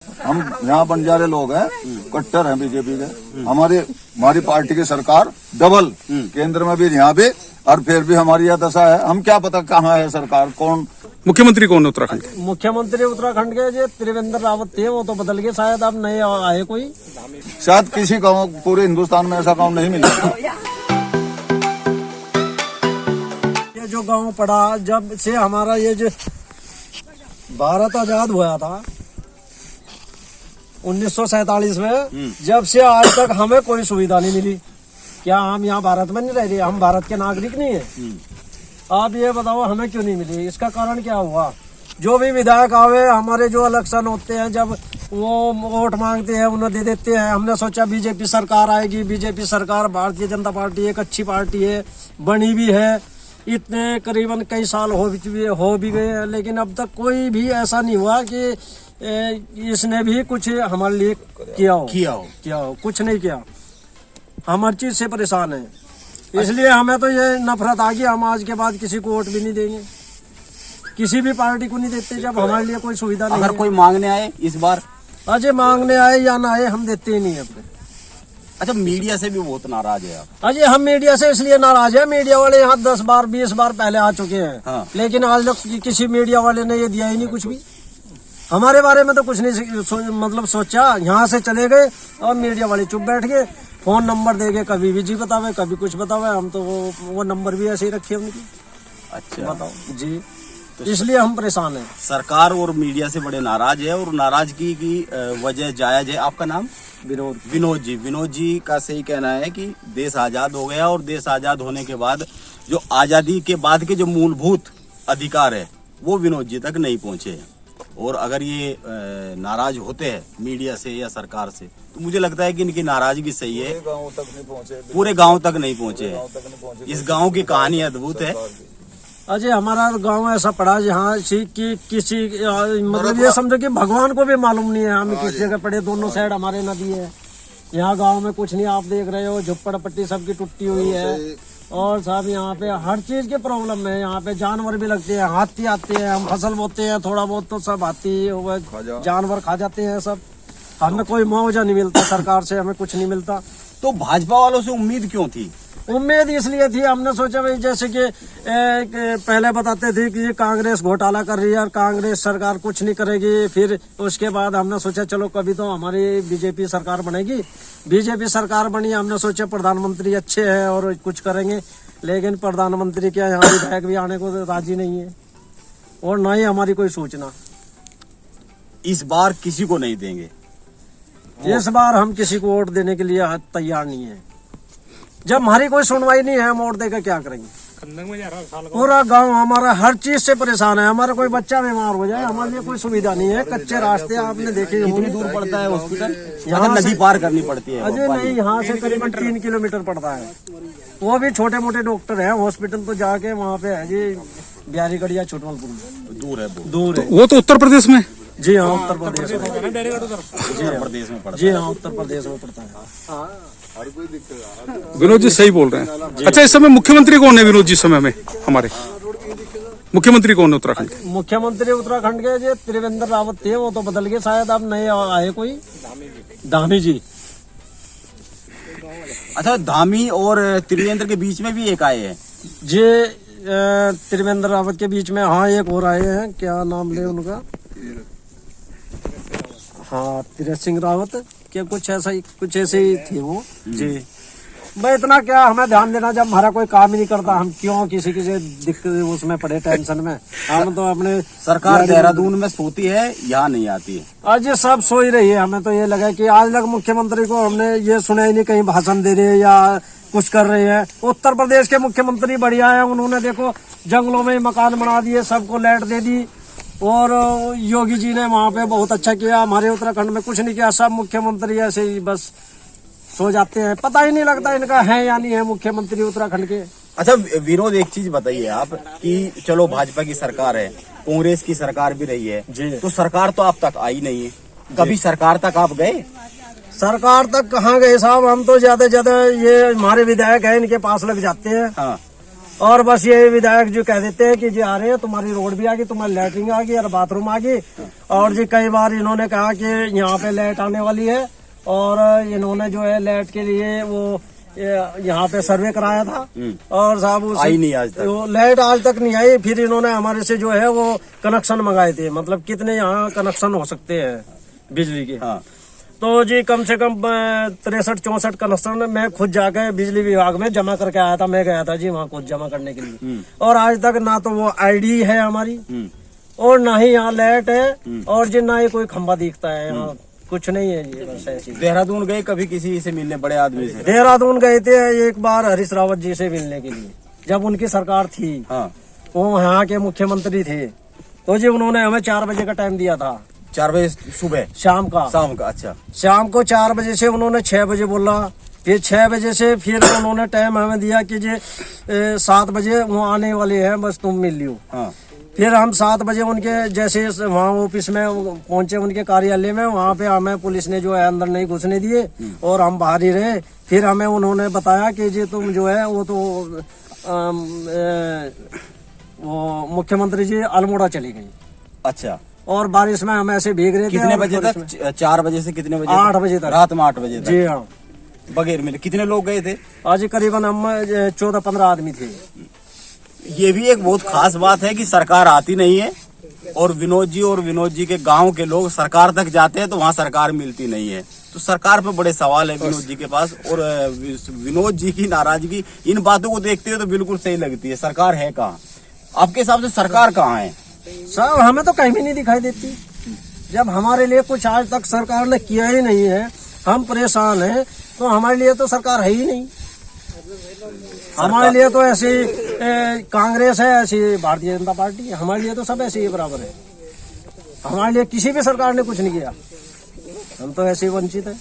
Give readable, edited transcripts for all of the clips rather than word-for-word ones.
हम यहाँ बंजारे लोग हैं, कट्टर हैं बीजेपी के। हमारी पार्टी की सरकार डबल केंद्र में भी यहाँ भी, और फिर भी हमारी यह दशा है। हम क्या पता कहाँ है सरकार, कौन मुख्यमंत्री कौन है उत्तराखंड के? मुख्यमंत्री उत्तराखंड के जो त्रिवेंद्र रावत थे वो तो बदल गए, शायद अब नए आए कोई। शायद किसी गाँव पूरे हिंदुस्तान में ऐसा गाँव नहीं मिला। ये जो गांव पड़ा, जब से हमारा ये जो भारत आजाद हुआ था 1947 में, जब से आज तक हमें कोई सुविधा नहीं मिली। क्या हम यहाँ भारत में नहीं रह रहे? हम भारत के नागरिक नहीं है? आप ये बताओ हमें क्यों नहीं मिली? इसका कारण क्या हुआ? जो भी विधायक आवे, हमारे जो इलेक्शन होते हैं, जब वो वोट मांगते हैं उन्हें दे देते हैं। हमने सोचा बीजेपी सरकार आएगी। बीजेपी सरकार, भारतीय जनता पार्टी एक अच्छी पार्टी है, बनी भी है। इतने करीबन कई साल हो भी गए हैं, लेकिन अब तक कोई भी ऐसा नहीं हुआ कि इसने भी कुछ हमारे लिए किया हो। कुछ नहीं किया। हम हर चीज से परेशान हैं। इसलिए हमें तो ये नफरत आ गई, हम आज के बाद किसी को वोट भी नहीं देंगे, किसी भी पार्टी को नहीं देते जब हमारे लिए कोई सुविधा नहीं। अगर कोई मांगने आए इस बार, अजय मांगने आए या ना आए, हम देते ही नहीं अपने। अच्छा, मीडिया से भी बहुत नाराज है आप? अजय हम मीडिया से इसलिए नाराज है, मीडिया वाले यहाँ 10 बार 20 बार पहले आ चुके हैं। हाँ। लेकिन आज तक किसी मीडिया वाले ने ये दिया ही नहीं कुछ भी। हमारे बारे में तो कुछ नहीं मतलब सोचा। यहाँ से चले गए और मीडिया वाले चुप बैठ गए। फोन नंबर दे गए, कभी भी जी बतावे, कभी कुछ बतावे। हम तो वो नंबर भी ऐसे ही रखे उनकी। अच्छा, बताओ जी, तो इसलिए हम परेशान हैं। सरकार और मीडिया से बड़े नाराज है, और नाराजगी की वजह जायज है। आपका नाम? विनोद जी। विनोद जी का सही कहना है कि देश आजाद हो गया, और देश आजाद होने के बाद जो आजादी के बाद के जो मूलभूत अधिकार है वो विनोद जी तक नहीं पहुंचे हैं। और अगर ये नाराज होते हैं मीडिया से या सरकार से, तो मुझे लगता है कि इनकी नाराजगी सही है। पूरे गांव तक नहीं पहुंचे। इस गांव की कहानी अद्भुत है। अजय हमारा गांव ऐसा पड़ा जहाँ कि किसी मतलब ये समझो कि भगवान को भी मालूम नहीं है हम किस जगह पड़े। दोनों साइड हमारे नदी है। यहाँ गांव में कुछ नहीं, आप देख रहे हो, झुप्पड़ पट्टी सबकी टूटी हुई है। और साहब यहाँ पे हर चीज की प्रॉब्लम है। यहाँ पे जानवर भी लगते हैं, हाथी आते हैं, हम फसल बोते हैं थोड़ा बहुत तो सब हाथी जानवर खा जाते हैं सब। हमें कोई मुआवजा नहीं मिलता सरकार से, हमें कुछ नहीं मिलता। तो भाजपा वालों से उम्मीद क्यों थी? उम्मीद इसलिए थी, हमने सोचा भाई जैसे कि पहले बताते थे कि ये कांग्रेस घोटाला कर रही है और कांग्रेस सरकार कुछ नहीं करेगी। फिर उसके बाद हमने सोचा चलो कभी तो हमारी बीजेपी सरकार बनेगी। बीजेपी सरकार बनी, हमने सोचा प्रधानमंत्री अच्छे हैं और कुछ करेंगे। लेकिन प्रधानमंत्री के यहाँ विधायक भी आने को राजी नहीं है, और न ही हमारी कोई सूचना। इस बार किसी को नहीं देंगे? इस बार हम किसी को वोट देने के लिए तैयार नहीं है। जब हमारी कोई सुनवाई नहीं है, हम वोट देकर क्या करेंगे? पूरा गांव हमारा हर चीज से परेशान है। हमारा कोई बच्चा बीमार हो जाए, हमारे लिए कोई सुविधा नहीं है। कच्चे रास्ते आपने देखे, कितनी दूर पड़ता है हॉस्पिटल? यहाँ नदी पार करनी पड़ती है? अजय नहीं, यहाँ से करीबन 3 किलोमीटर पड़ता है। वो भी छोटे मोटे डॉक्टर है। हॉस्पिटल तो जाके वहाँ पे है जी बिहारीगढ़ या छोटमलपुर में। दूर है वो तो उत्तर प्रदेश में। जी हाँ, उत्तर प्रदेश में। जी हाँ, उत्तर प्रदेश में पड़ता है। विनोद जी सही बोल रहे हैं। अच्छा, इस समय मुख्यमंत्री कौन है विनोद जी? समय में हमारे मुख्यमंत्री कौन है उत्तराखंड के? मुख्यमंत्री उत्तराखंड के जो त्रिवेंद्र रावत थे वो तो बदल गए, शायद अब नए आए कोई। धामी जी। अच्छा, धामी और त्रिवेंद्र के बीच में भी एक आए हैं जी। त्रिवेंद्र रावत के बीच में हाँ एक और आए हैं, क्या नाम ले उनका? हाँ, तीरथ सिंह रावत के कुछ ऐसे ही थे वो जी। भाई इतना क्या हमें ध्यान देना, जब हमारा कोई काम ही नहीं करता हम क्यों किसी दिक्कत उसमें पड़े, टेंशन में। हम तो अपने सरकार देहरादून में सोती है, यहाँ नहीं आती है। आज ये सब सो ही रही है। हमें तो ये लगा कि आज तक मुख्यमंत्री को हमने ये सुना ही नहीं, कहीं भाषण दे रहे हैं या कुछ कर रहे हैं। उत्तर प्रदेश के मुख्यमंत्री बढ़िया है, उन्होंने देखो जंगलों में मकान बना दिए, सबको लाइट दे दी। और योगी जी ने वहाँ पे बहुत अच्छा किया। हमारे उत्तराखंड में कुछ नहीं किया। सब मुख्यमंत्री ऐसे ही बस सो जाते हैं, पता ही नहीं लगता इनका है या नहीं है मुख्यमंत्री उत्तराखंड के। अच्छा विनोद, एक चीज बताइए आप कि चलो भाजपा की सरकार है, कांग्रेस की सरकार भी रही है जी, तो सरकार तो आप तक आई नहीं है। कभी सरकार तक आप गए? सरकार तक कहाँ गए साहब? हम तो ज्यादा ये हमारे विधायक है, इनके पास लग जाते हैं। हाँ। और बस ये विधायक जो कह देते हैं कि जी आ रहे हैं, तुम्हारी रोड भी आ गई, तुम्हारी लैटरिन आ गई और बाथरूम आ गई। और जी कई बार इन्होंने कहा कि यहाँ पे लाइट आने वाली है, और इन्होंने जो है लाइट के लिए वो यहाँ पे सर्वे कराया था, और साहब आई नहीं आज तक। वो लाइट आज तक नहीं आई। फिर इन्होंने हमारे से जो है वो कनेक्शन मंगाए थे, मतलब कितने यहाँ कनेक्शन हो सकते हैं बिजली के। हाँ। तो जी कम से कम 63-64 कनेक्शन मैं खुद जाकर बिजली विभाग में जमा करके आया था। मैं गया था जी वहाँ खुद जमा करने के लिए, और आज तक ना तो वो आईडी है हमारी, और ना ही यहाँ लाइट है, और जी ना ही कोई खंबा दिखता है यहाँ, कुछ नहीं है जी, बस ऐसी। देहरादून गए कभी किसी से मिलने, बड़े आदमी से? देहरादून गए थे एक बार हरीश रावत जी से मिलने के लिए, जब उनकी सरकार थी। हाँ। वो यहाँ के मुख्यमंत्री थे, तो जी उन्होंने हमें 4 बजे का टाइम दिया था। 4 बजे सुबह? शाम का। अच्छा। शाम को 4 बजे से उन्होंने 6 बजे बोला, फिर 6 बजे से फिर उन्होंने टाइम हमें दिया कि जी 7 बजे वो आने वाले हैं, बस तुम मिल लियो। हाँ। फिर हम 7 बजे उनके जैसे वहाँ ऑफिस में पहुंचे, उनके कार्यालय में, वहाँ पे हमें पुलिस ने जो है अंदर नहीं घुसने दिए और हम बाहर ही रहे। फिर हमें उन्होंने बताया कि जी तुम जो है वो तो वो मुख्यमंत्री जी अल्मोड़ा चली गई। अच्छा। और बारिश में हम ऐसे भीग रहे थे। कितने बजे तक? 4 बजे से कितने बजे? 8 बजे तक। रात में 8 बजे तक? जी हाँ। बगैर मिले। कितने लोग गए थे? आज करीबन हम 14-15 आदमी थे। ये भी एक बहुत खास बात है कि सरकार आती नहीं है, और विनोद जी के गांव के लोग सरकार तक जाते हैं तो वहाँ सरकार मिलती नहीं है। तो सरकार पे बड़े सवाल है विनोद जी के पास, और विनोद जी की नाराजगी इन बातों को देखते हुए तो बिल्कुल सही लगती है। सरकार है कहाँ? आपके हिसाब से सरकार कहाँ है? साहब हमें तो कहीं भी नहीं दिखाई देती। जब हमारे लिए कुछ आज तक सरकार ने किया ही नहीं है, हम परेशान हैं, तो हमारे लिए तो सरकार है ही नहीं। हमारे लिए तो ऐसी कांग्रेस है, ऐसी भारतीय जनता पार्टी है, हमारे लिए तो सब ऐसे ही बराबर है। हमारे लिए किसी भी सरकार ने कुछ नहीं किया, हम तो ऐसे ही वंचित है।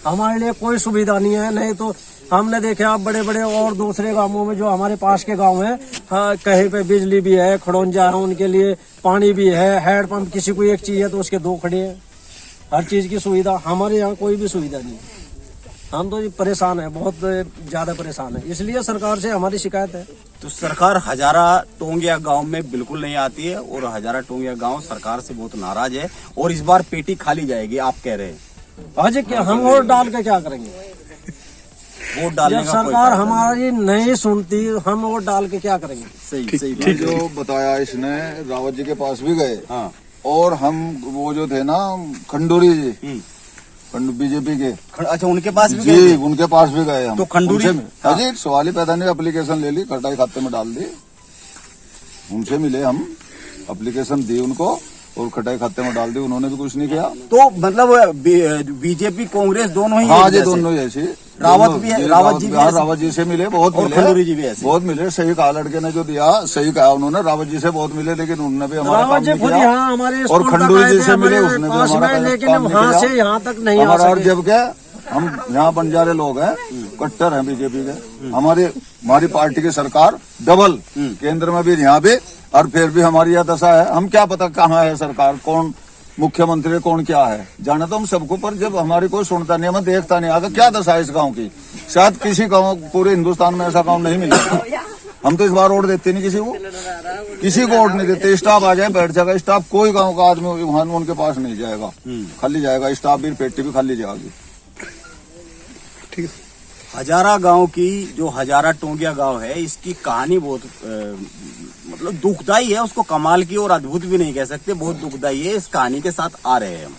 हमारे लिए कोई सुविधा नहीं है। नहीं तो हमने देखा आप बड़े बड़े और दूसरे गांवों में, जो हमारे पास के गांव हैं, हाँ, कहीं पे बिजली भी है, खड़ौंजा है, उनके लिए पानी भी है, हैंडपंप, किसी को एक चाहिए तो उसके 2 खड़े हैं, हर चीज की सुविधा। हमारे यहाँ कोई भी सुविधा नहीं है। हम तो परेशान है, बहुत ज्यादा परेशान है, इसलिए सरकार से हमारी शिकायत है। तो सरकार हजारा टोंगिया गांव में बिल्कुल नहीं आती है, और हजारा टोंगिया गांव सरकार से बहुत नाराज है, और इस बार पेटी खाली जाएगी आप कह रहे हैं। आज क्या हम वोट डाल के क्या करेंगे? वोट डालने जब का सरकार हमारी नहीं सुनती, हम वोट डाल के क्या करेंगे? सही जो बताया इसने, रावत जी के पास भी गए। हाँ। और हम वो जो थे ना खंडूरी जी, बीजेपी के। अच्छा, उनके पास भी जी गए थे? उनके पास भी गए हम। तो खंडूरी हाँ जी, सवाल ही पैदा नहीं, एप्लीकेशन ले ली, कटाई खाते में डाल दी, उनसे मिले हम, एप्लीकेशन दी उनको और खटाई खाते में डाल दी, उन्होंने भी कुछ नहीं किया। तो मतलब बीजेपी कांग्रेस दोनों ही? हाँ जी, दोनों ऐसी। रावत जी भी रावत जी से मिले, बहुत और मिले, खंडूरी जी भी ऐसे? बहुत मिले। सही कहा लड़के ने जो दिया, सही कहा उन्होंने। रावत जी से बहुत मिले, लेकिन उन्होंने भी हमारा काम नहीं किया। और खंडूरी जी से मिले, उसने भी हमारा लेकिन काम नहीं वहाँ से किया। यहाँ तक नहीं आ हमारा, और सके। जब क्या हम यहाँ बंजारे लोग हैं, कट्टर हैं बीजेपी के। हमारी पार्टी की सरकार डबल, केंद्र में भी यहाँ भी, और फिर भी हमारी यह दशा है। हम क्या पता कहाँ है सरकार, कौन मुख्यमंत्री, कौन क्या है, जाने तो हम सबको, पर जब हमारी कोई सुनता नहीं, हमें देखता नहीं आगे क्या दशा है इस गांव की। शायद किसी गांव, पूरे हिंदुस्तान में ऐसा गांव नहीं मिलेगा। हम तो इस बार वोट देते नहीं किसी को वोट नहीं देते। स्टाफ आ जाए बैठ जाएगा, स्टाफ कोई गांव का आदमी वहां उनके पास नहीं जाएगा, खाली जाएगा स्टाफ भी, पेटी भी खाली जाएगी। ठीक है। हजारा गांव की, जो हजारा टोंगिया गांव है, इसकी कहानी बहुत मतलब दुखदाई है। उसको कमाल की और अद्भुत भी नहीं कह सकते, बहुत दुखदाई है। इस कहानी के साथ आ रहे हैं हम।